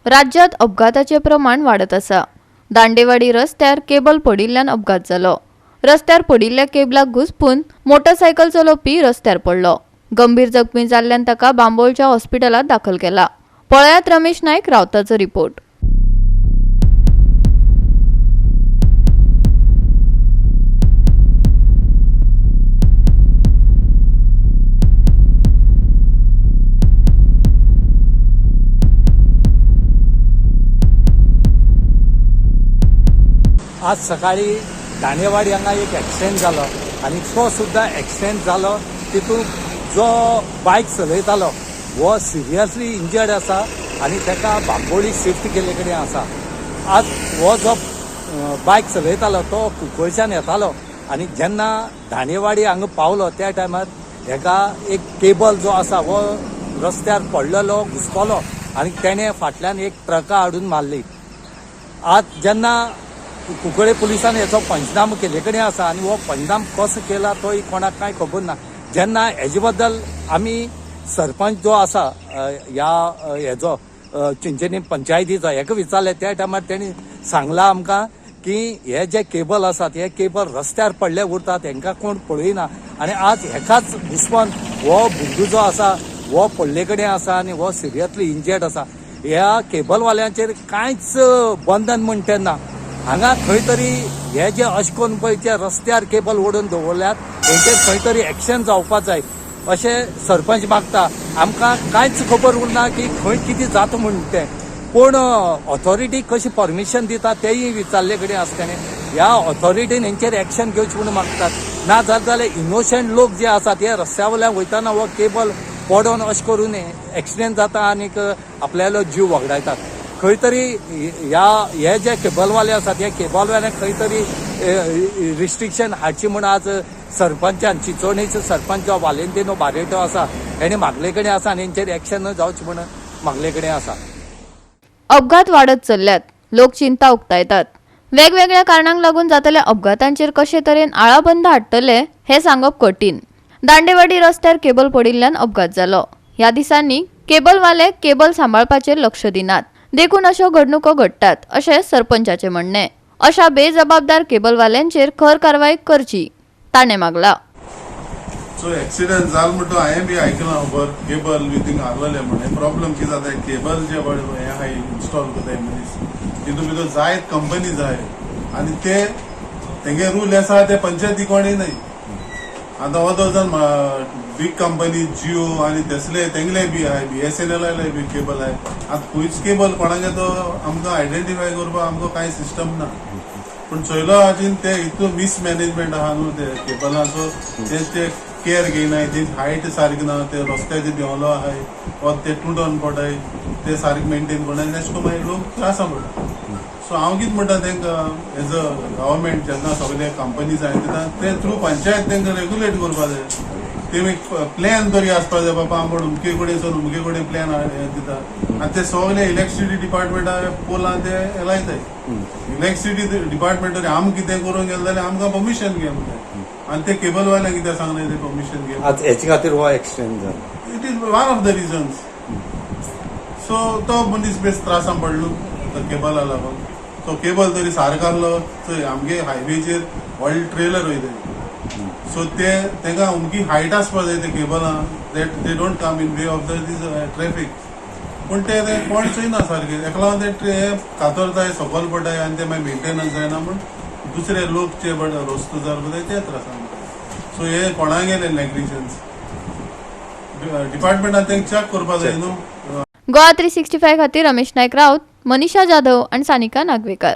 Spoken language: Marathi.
राज्यात अपघाताचे प्रमाण वाढत आसा। दांडेवाडी रस्त्यार केबल पडिल्ल्यान अपघात जालो। रस्त्यार पडिल्ल्या केबलाक घुस्पून मोटरसायकल चलोवपी रस्त्यार पडलो। गंभीर जखमी जाल्ल्यान ताका बांबोळच्या हॉस्पिटलात दाखल केला। पळयात रमेश नायक रावताचो रिपोर्ट। आज सकाळी दांडेवाडी हांगा एक एक्सिडेंट जालो आनी तो सुद्दां एक्सिडेंट जालो तितून जो बायक चलयतालो वो सिरियसली इंजर्ड आसा आनी ताका बांबोळी शिफ्ट केल्ले कडेन आसा। आज हो जो बायक चलयतालो तो कुंकळच्यान येतालो आनी जेन्ना दांडेवाडी हांगा पावलो त्या टायमार हेका एक केबल जो आसा वो रस्त्यार पडलेलो घुसपलो आनी तेणे फाटल्यान एक ट्रका हाडून मारली। आज जेन्ना कुंकळे पुलिसान हेचो पंचनामो केले कडेन आसा आनी हो पंचनाम कसो केला तोय कोणाक कांय खबर ना। जेन्ना हेजे बद्दल आमी सरपंच जो आसा ह्या हेजो चिंचणी पंचायतीचो हेका विचारले त्या टायमार तेणी सांगला आमकां की हे जे केबल आसात हे केबल रस्त्यार पडले उरतात हेंकां कोण पळयना आनी आज हेकाच घुस्पोन हो भुरगो जो आसा हो पडले कडेन आसा आनी हो सिरियसली इंजर्ड आसा। ह्या केबलवाल्यांचेर कांयच बंधन म्हण तेन्ना हांगा खंय तरी हे जे अशें करून पळय जे रस्त्यार केबल ओडून दवरल्यात हेंचेर खंय तरी एक्शन जावपाक जाय अशें सरपंच मागता। आमकां कांयच खबर उरना की खंय कितें जाता म्हूण तें, पूण ऑथॉरिटी कशी परमिशन दिता तेंय विचारले कडेन आसा तेणें ह्या ऑथॉरिटीन हेंचेर एक्शन घेवचें म्हणून मागतात। ना जाल्यार इनोसंट लोक जे आसात हे रस्त्या वयल्यान वयताना हो केबल पडोन अशें करून एक्सिडेंट जाता आनीक आपल्यालो जीव वगडायतात। खंय तरी हे जे केबलवाले आसात हे केबलवाल्यांक खंय तरी रिस्ट्रिक्शन हाडची म्हूण आज सरपंचान चिंचोणेचो सरपंच जो वालेंटिनो बारेटो आसा हेणे मागले कडेन आसा आनी हेंचेर एक्शन जावचें म्हूण मागले कडेन आसा। अपघात वाडत चल्ल्यात, लोक चिंता उक्तायतात। वेगवेगळ्या कारणांक लागून जातल्या अपघातांचेर कशे तरेन आळाबंद हाडटले हे सांगप कठीण। दांडेवाडी रस्त्यार केबल पडिल्ल्यान अपघात जालो। ह्या दिसांनी केबलवाले केबल सांबाळपाचेर लक्ष दिनात, देखून अशो घडणुको घडटात अशें सरपंचाचे म्हणणे। अशा बेजबाबदार केबलवाल्यांचेर खर कारवाई करची ताणें मागला। सो एक्सिडेंट जाल म्हणटो हांवें बी आयकलां खबर केबल विथींग हारलेले म्हण प्रॉब्लम कितें जाता केबल जे हे आहाय इन्स्टॉल करताय मनीस तितून भितर जायत कंपनी जाय आनी ते तेंगे रूल आसा ते पंचायती कोणय न्हय। आतां हो दोन बिग कंपनी जियो आनी तसले तेंगले बी आहाय BSNL बी केबल आहाय। आतां खंयच केबल कोणागे तो आमकां आयडेंटिफाय करपाक आमकां कांय सिस्टम ना, पूण चोयलो हाजीन ते इतलो मिसमॅनेजमेंट आहा न्हू ते केबलाचो ते केअर घेयनाय, ते हायट सारकी ना, ते रस्त्याचे देंवलो आहाय वा ते तुटोन पडाय ते सारके मेंटेन करना अशें करून मागीर लोक त्रासा पडटा। सो हांव कितें म्हणटा तांकां एज अ गव्हर्मेंट जेन्ना सगळे कंपनी जाय तेन्ना ते थ्रू पंचायत तांकां रेग्युलेट करपा जाय। ते प्लॅन तरी आसपा जाय बाबा आमकां उमके कडेन उमके कडेन प्लॅन दिता आनी ते सगळे इलेक्ट्रिसिटी डिपार्टमेंटा पोलां ते लायताय। इलेक्ट्रिसिटी डिपार्टमेंटान आम कितें करूंक गेले जाल्यार आमकां परमिशन घे म्हणटाय आनी ते केबलवाल्यांक कितें सांगले ते परमिशन घे। आज हेचे खातीर हो एक्सिडेंट जालो। It is one of the reasons. So तो मनीस बेस त्रासान पडलो केबला लागून। तो केबल तरी सारकारलो थंय आमगे हायवेचेर व्हडले ट्रेलर वयताय सो ते तांकां उमकी हायट आसपा जाय ते केबलां that they don't come in way of this traffic, पूण ते कोण चोयना सारके हेका लागून ते कातरताय सकयल पडटाय आनी ते मागीर मेंटेनन्स जायना म्हूण दुसरे लोक जे रस्तो जारपताय ते त्रासान पडटाय। सो हे कोणागेले नेग्लिजन्स डिपार्टमेंटान तांकां चॅक करपा जाय न्हू। गोवा 365 खातीर रमेश नायक रावत, मनीषा जाधव आणि सानिका नागवेकर।